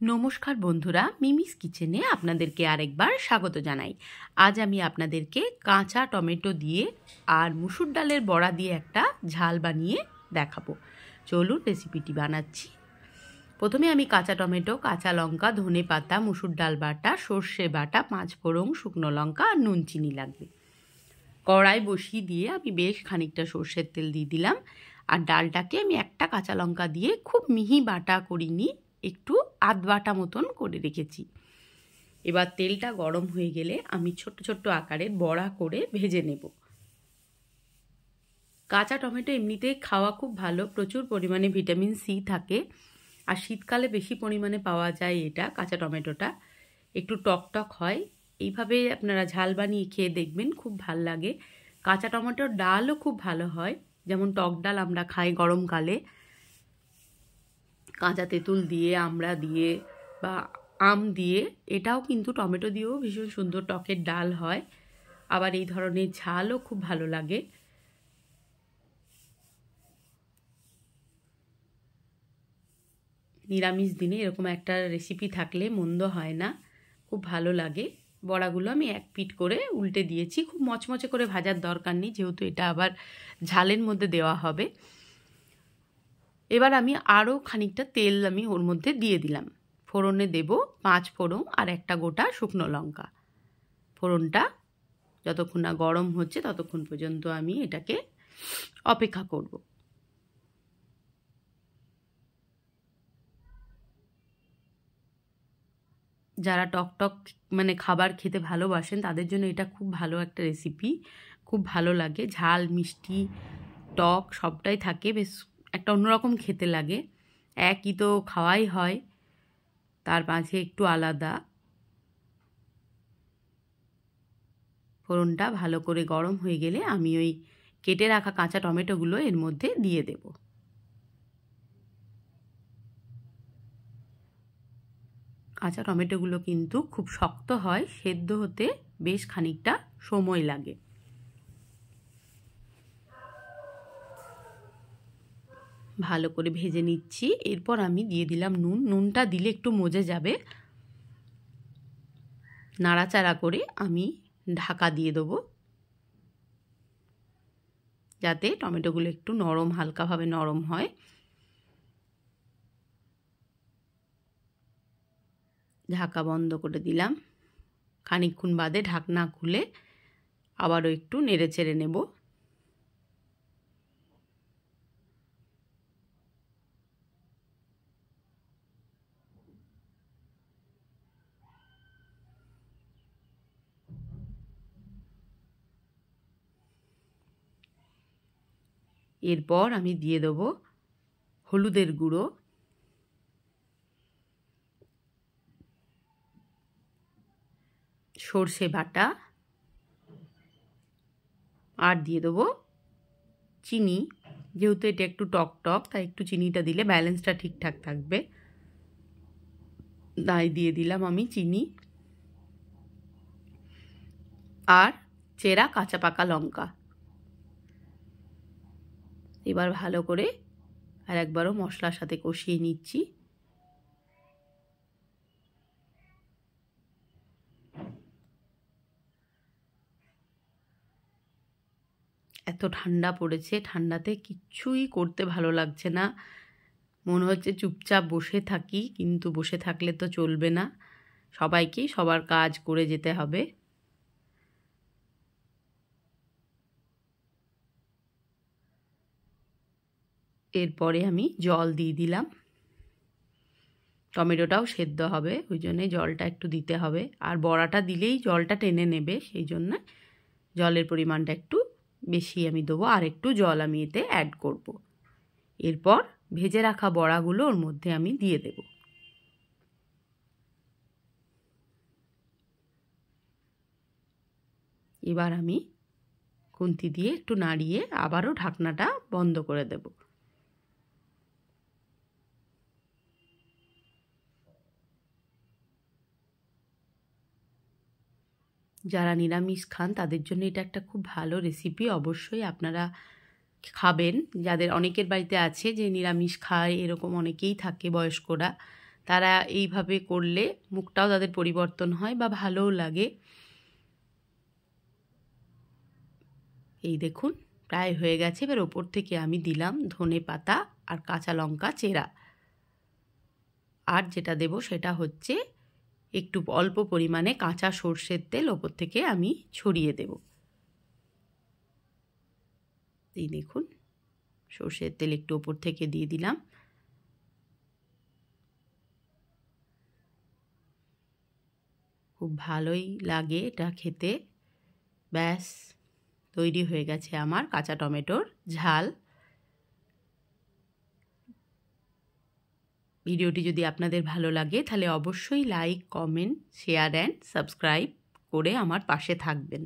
নমস্কার বন্ধুরা, মিমিস কিচেনে আপনাদেরকে আরেকবার স্বাগত জানাই। আজ আমি আপনাদেরকে কাঁচা টমেটো দিয়ে আর মুসুর ডালের বড়া দিয়ে একটা ঝাল বানিয়ে দেখাবো। চলুন রেসিপিটি বানাচ্ছি। প্রথমে আমি কাঁচা টমেটো, কাঁচা লঙ্কা, ধনে পাতা, মুসুর ডাল বাটা, সর্ষে বাটা, 5 ফোড়ন, শুকনো লঙ্কা আর নুন চিনি লাগবে। কড়াই বসিয়ে দিয়ে আমি বেশ খানিকটা সর্ষের তেল দিয়ে দিলাম। আর ডালটাকে আমি একটা কাঁচা লঙ্কা দিয়ে খুব মিহি বাটা করিনি, একটু আধ বাটা মতন করে রেখেছি। এবার তেলটা গরম হয়ে গেলে আমি ছোট্ট ছোট্ট আকারের বড়া করে ভেজে নেব। কাঁচা টমেটো এমনিতেই খাওয়া খুব ভালো, প্রচুর পরিমাণে ভিটামিন সি থাকে। আর শীতকালে বেশি পরিমাণে পাওয়া যায় এটা, কাঁচা টমেটোটা একটু টক টক হয়। এইভাবে আপনারা ঝাল বানিয়ে খেয়ে দেখবেন, খুব ভাল লাগে। কাঁচা টমেটোর ডালও খুব ভালো হয়, যেমন টক ডাল আমরা খাই গরমকালে কাঁচা তেঁতুল দিয়ে, আমড়া দিয়ে বা আম দিয়ে। এটাও কিন্তু টমেটো দিয়েও ভীষণ সুন্দর টকের ডাল হয়। আবার এই ধরনের ঝালও খুব ভালো লাগে। নিরামিষ দিনে এরকম একটা রেসিপি থাকলে মন্দ হয় না, খুব ভালো লাগে। বড়াগুলো আমি এক পিঠ করে উল্টে দিয়েছি। খুব মচমচে করে ভাজার দরকার নেই, যেহেতু এটা আবার ঝালের মধ্যে দেওয়া হবে। এবার আমি আরও খানিকটা তেল আমি ওর মধ্যে দিয়ে দিলাম। ফোড়নে দেব 5 ফোড়ন আর একটা গোটা শুকনো লঙ্কা। ফোড়নটা যতক্ষণ না গরম হচ্ছে ততক্ষণ পর্যন্ত আমি এটাকে অপেক্ষা করব। যারা টক টক মানে খাবার খেতে ভালোবাসেন তাদের জন্য এটা খুব ভালো একটা রেসিপি, খুব ভালো লাগে। ঝাল, মিষ্টি, টক সবটাই থাকে, বেশ একটা অন্যরকম খেতে লাগে। একই তো খাওয়াই হয়, তার মাঝে একটু আলাদা। ফোড়নটা ভালো করে গরম হয়ে গেলে আমি ওই কেটে রাখা কাঁচা টমেটোগুলো এর মধ্যে দিয়ে দেব। কাঁচা টমেটোগুলো কিন্তু খুব শক্ত হয়, সেদ্ধ হতে বেশ খানিকটা সময় লাগে। ভালো করে ভেজে নিচ্ছি। এরপর আমি দিয়ে দিলাম নুন। নুনটা দিলে একটু মজে যাবে। নাড়াচাড়া করে আমি ঢাকা দিয়ে দেবো, যাতে টমেটোগুলো একটু নরম, হালকাভাবে নরম হয়। ঢাকা বন্ধ করে দিলাম। খানিকক্ষণ বাদে ঢাকনা খুলে আবারও একটু নেড়ে চেড়ে নেব। এরপর আমি দিয়ে দেবো হলুদের গুঁড়ো, সর্ষে বাটা, আর দিয়ে দেবো চিনি। যেহেতু এটা একটু টক টক, তাই একটু চিনিটা দিলে ব্যালেন্সটা ঠিকঠাক থাকবে, তাই দিয়ে দিলাম আমি চিনি। আর চেরা কাঁচা পাকা লঙ্কা। এবার ভালো করে আর একবারও মশলার সাথে কষিয়ে নিচ্ছি। এত ঠান্ডা পড়েছে, ঠান্ডাতে কিচ্ছুই করতে ভালো লাগছে না, মনে হচ্ছে চুপচাপ বসে থাকি, কিন্তু বসে থাকলে তো চলবে না, সবাইকেই সবার কাজ করে যেতে হবে। এরপরে আমি জল দিয়ে দিলাম। টমেটোটাও সেদ্ধ হবে, ওই জন্যে জলটা একটু দিতে হবে। আর বড়াটা দিলেই জলটা টেনে নেবে, সেই জন্য জলের পরিমাণটা একটু বেশি আমি দেবো। আর একটু জল আমি এতে অ্যাড করব। এরপর ভেজে রাখা বড়াগুলো ওর মধ্যে আমি দিয়ে দেব। এবার আমি খুন্তি দিয়ে একটু নাড়িয়ে আবারও ঢাকনাটা বন্ধ করে দেব। যারা নিরামিষ খান তাদের জন্য এটা একটা খুব ভালো রেসিপি, অবশ্যই আপনারা খাবেন। যাদের অনেকের বাড়িতে আছে যে নিরামিষ খায়, এরকম অনেকেই থাকে বয়স্করা, তারা এইভাবে করলে মুখটাও তাদের পরিবর্তন হয় বা ভালোও লাগে। এই দেখুন প্রায় হয়ে গেছে। এবার ওপর থেকে আমি দিলাম ধনেপাতা আর কাঁচা লঙ্কা চেরা। আর যেটা দেব সেটা হচ্ছে একটু অল্প পরিমাণে কাঁচা সর্ষের তেল ওপর থেকে আমি ছড়িয়ে দেব। এই দেখুন সর্ষের তেল একটু ওপর থেকে দিয়ে দিলাম। খুব ভালোই লাগে এটা খেতে। ব্যাস তৈরি হয়ে গেছে আমার কাঁচা টমেটোর ঝাল। ভিডিওটি যদি আপনাদের ভালো লাগে তাহলে অবশ্যই like, comment, share and subscribe করে আমার পাশে থাকবেন।